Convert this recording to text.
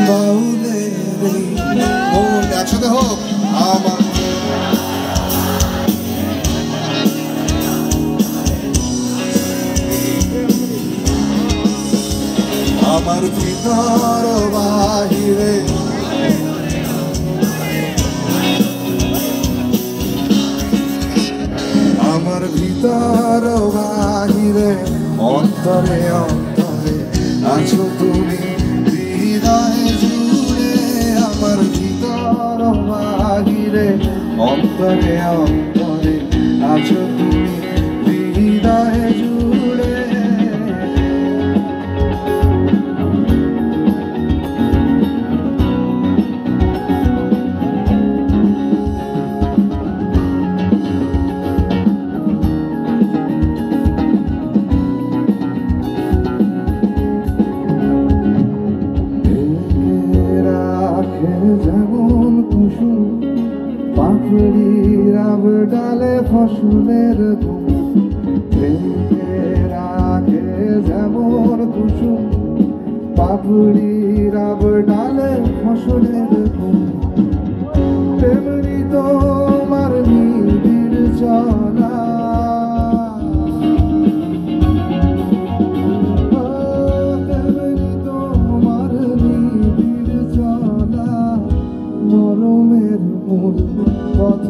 বাউলের এই মন একসাথে হোক আমার আমার ভিতর বাহিরে আমার ভিতর বাহিরে অন্তরে অন্তরে আছো তুমি হৃদয়ে জুড়ে আমার ভিতর বাহিরে অন্তরে অন্তরে আছো তুমি হৃদয়ে জুড়ে যেমন কুসুম পাখড়ির ডালে ফসলের ঘুম রাখে যেমন কুসুম পাখড়ির ডালে ফসলের ঘুম তেমনি তোমার নিবিড় চলা মরমের মূল পথ